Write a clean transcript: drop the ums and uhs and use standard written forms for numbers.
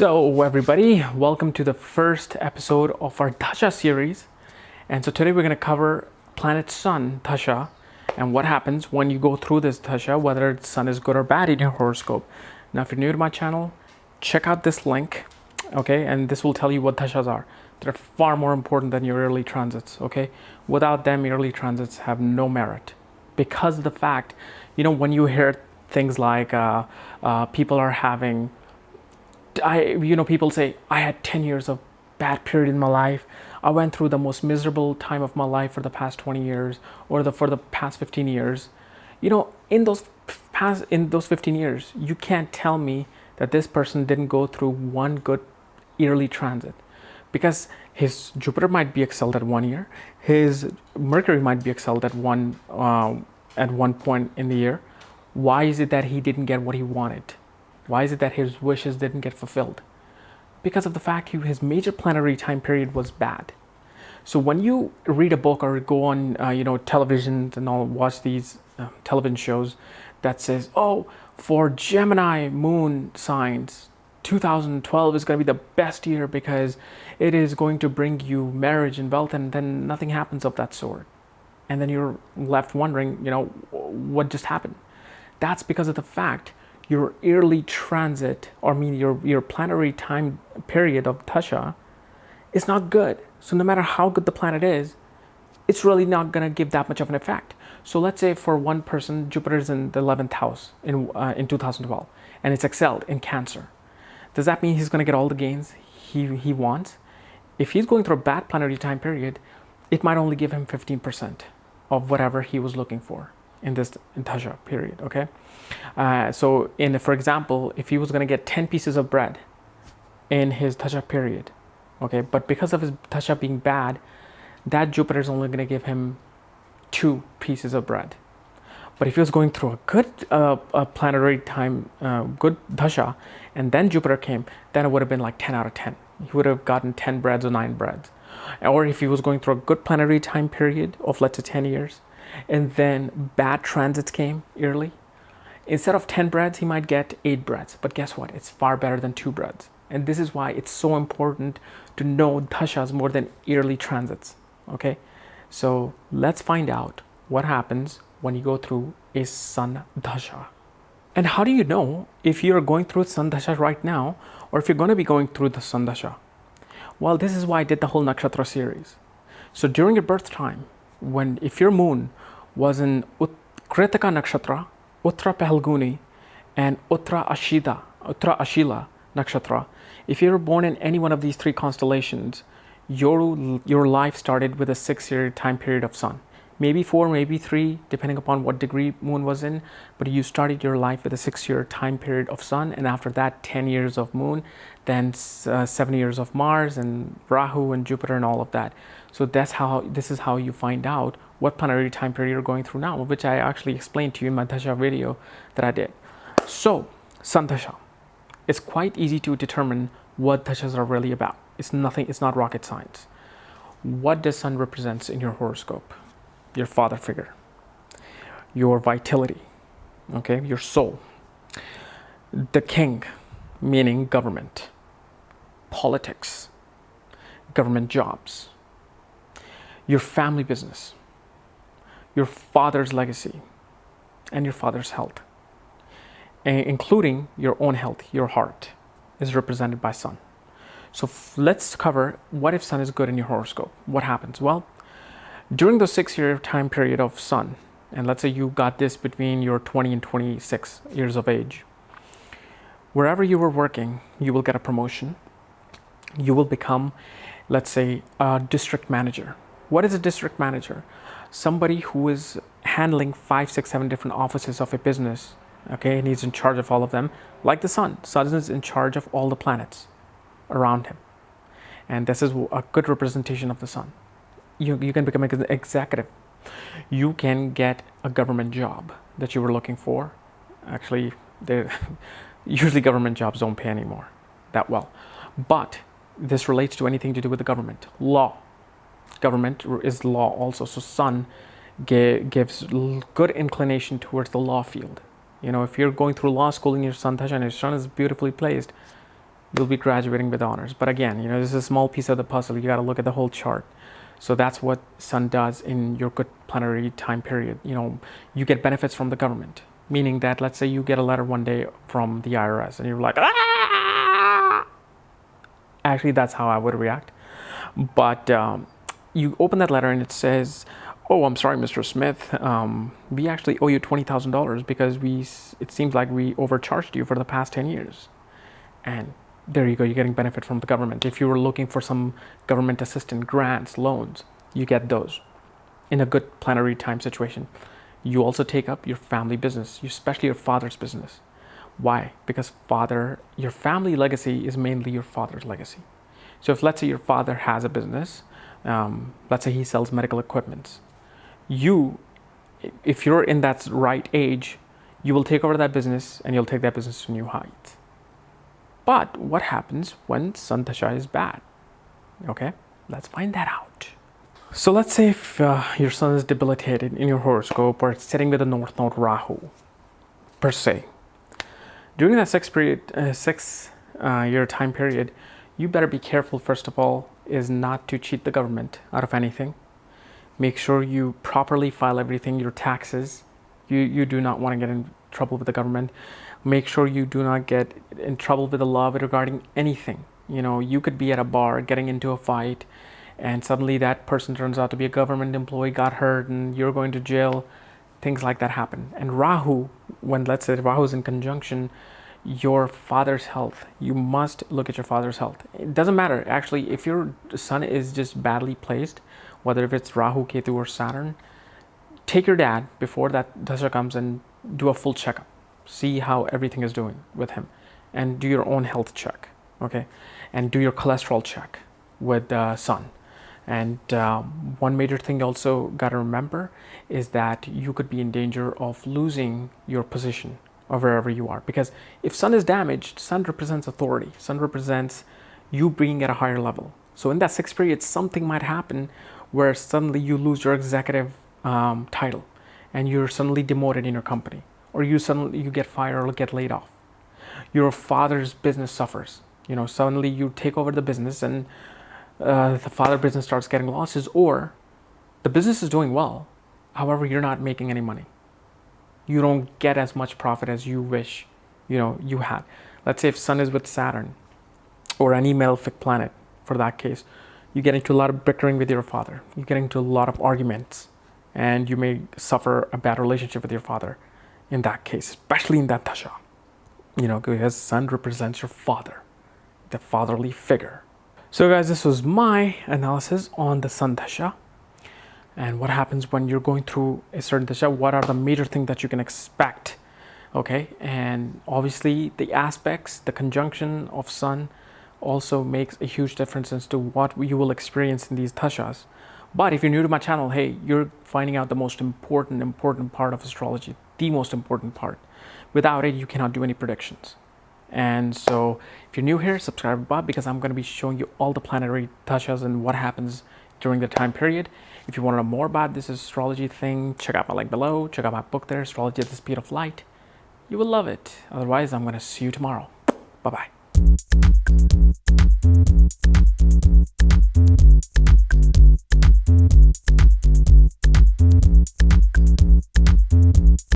So everybody, welcome to the first episode of our Dasha series. And so today we're going to cover planet Sun, Dasha, and what happens when you go through this Dasha, whether the Sun is good or bad in your horoscope. Now, if you're new to my channel, check out this link, okay? And this will tell you what Dashas are. They're far more important than your early transits, okay? Without them, early transits have no merit. Because of the fact, when you hear things like people are having people say, I had 10 years of bad period in my life. I went through the most miserable time of my life for the past 20 years or for the past 15 years. In those 15 years, you can't tell me that this person didn't go through one good yearly transit, because his Jupiter might be excelled at 1 year. His Mercury might be excelled at one point in the year. Why is it that he didn't get what he wanted? Why is it that his wishes didn't get fulfilled? Because of the fact his major planetary time period was bad. So when you read a book or go on, television and all, watch these television shows that says, oh, for Gemini moon signs, 2012 is going to be the best year because it is going to bring you marriage and wealth, and then nothing happens of that sort. And then you're left wondering, what just happened? That's because of the fact your yearly transit, your planetary time period of Dasha is not good. So no matter how good the planet is, it's really not going to give that much of an effect. So let's say for one person, Jupiter is in the 11th house in 2012, and it's excelled in Cancer. Does that mean he's going to get all the gains he wants? If he's going through a bad planetary time period, it might only give him 15% of whatever he was looking for in Dasha period, okay? For example, if he was going to get 10 pieces of bread in his Dasha period, okay, but because of his Dasha being bad, that Jupiter is only going to give him 2 pieces of bread. But if he was going through a good planetary time, good Dasha, and then Jupiter came, then it would have been like 10 out of 10. He would have gotten 10 breads or 9 breads. Or if he was going through a good planetary time period of, let's say, 10 years, and then bad transits came yearly, instead of 10 breads, he might get 8 breads. But guess what? It's far better than 2 breads. And this is why it's so important to know Dashas more than yearly transits, okay? So let's find out what happens when you go through a Sun Dasha. And how do you know if you're going through Sun Dasha right now, or if you're going to be going through the Sun Dasha? Well, this is why I did the whole Nakshatra series. So during your birth time, if your moon was in Kritaka Nakshatra, Uttra Pahalguni, and Uttra Ashila Nakshatra, if you were born in any one of these 3 constellations, your life started with a 6-year time period of Sun. Maybe 4, maybe 3, depending upon what degree moon was in, but you started your life with a 6-year time period of Sun, and after that 10 years of moon, then 7 years of Mars and Rahu and Jupiter and all of that. So this is how you find out what planetary time period you're going through now, which I actually explained to you in my Dasha video that I did. So Sun Dasha, it's quite easy to determine what Dashas are really about. It's not rocket science. What does Sun represents in your horoscope? Your father figure, your vitality, okay, your soul. The king, meaning government, politics, government jobs, your family business, your father's legacy, and your father's health, including your own health. Your heart is represented by Sun. So let's cover what if Sun is good in your horoscope. What happens? Well, during the 6-year time period of Sun, and let's say you got this between your 20 and 26 years of age, wherever you were working, you will get a promotion. You will become, let's say, a district manager. What is a district manager? Somebody who is handling 5, 6, 7 different offices of a business, okay, and he's in charge of all of them, like the Sun. Sun is in charge of all the planets around him. And this is a good representation of the Sun. You can become an executive. You can get a government job that you were looking for. Actually, usually government jobs don't pay anymore that well. But this relates to anything to do with the government. Law. Government is law also. So Sun gives good inclination towards the law field. If you're going through law school in your Sun Dasha and your Sun is beautifully placed, you'll be graduating with honors. But again, this is a small piece of the puzzle. You got to look at the whole chart. So that's what sun does in your good planetary time period. You get benefits from the government, meaning that let's say you get a letter one day from the IRS and you're like, ah! Actually, that's how I would react. But you open that letter and it says, oh, I'm sorry, Mr. Smith. We actually owe you $20,000 because it seems like we overcharged you for the past 10 years. And there you go, you're getting benefit from the government. If you were looking for some government assistance, grants, loans, you get those in a good planetary time situation. You also take up your family business, especially your father's business. Why? Because your family legacy is mainly your father's legacy. So if let's say your father has a business, let's say he sells medical equipment, if you're in that right age, you will take over that business and you'll take that business to new heights. But what happens when Sun Dasha is bad? Okay, let's find that out. So let's say if your sun is debilitated in your horoscope or it's sitting with a North Node Rahu, per se. During that 6-year time period, you better be careful, first of all, is not to cheat the government out of anything. Make sure you properly file everything, your taxes. You do not want to get in trouble with the government. Make sure you do not get in trouble with the law regarding anything. You could be at a bar getting into a fight and suddenly that person turns out to be a government employee, got hurt, and you're going to jail. Things like that happen. And Rahu, when let's say Rahu is in conjunction, your father's health, you must look at your father's health. It doesn't matter. Actually, if your sun is just badly placed, whether if it's Rahu, Ketu, or Saturn, take your dad before that Dasha comes and do a full checkup. See how everything is doing with him. And do your own health check. Okay? And do your cholesterol check with sun. And one major thing you also got to remember is that you could be in danger of losing your position or wherever you are. Because if sun is damaged, sun represents authority. Sun represents you being at a higher level. So in that 6th period, something might happen where suddenly you lose your executive title and you're suddenly demoted in your company, or you get fired or get laid off. Your father's business suffers. Suddenly you take over the business and the father business starts getting losses, or the business is doing well, however you're not making any money. You don't get as much profit as you wish you had. Let's say if sun is with Saturn or any malefic planet, for that case, you get into a lot of bickering with your father. You get into a lot of arguments, and you may suffer a bad relationship with your father in that case, especially in that Dasha. Because sun represents your father, the fatherly figure. So guys, this was my analysis on the Sun Dasha and what happens when you're going through a certain Dasha. What are the major things that you can expect? Okay, and obviously the aspects, the conjunction of Sun also makes a huge difference as to what you will experience in these Dashas. But if you're new to my channel, hey, you're finding out the most important part of astrology, the most important part. Without it, you cannot do any predictions. And so if you're new here, subscribe above, because I'm going to be showing you all the planetary dashas and what happens during the time period. If you want to know more about this astrology thing, check out my link below. Check out my book there, Astrology at the Speed of Light. You will love it. Otherwise, I'm going to see you tomorrow. Bye-bye.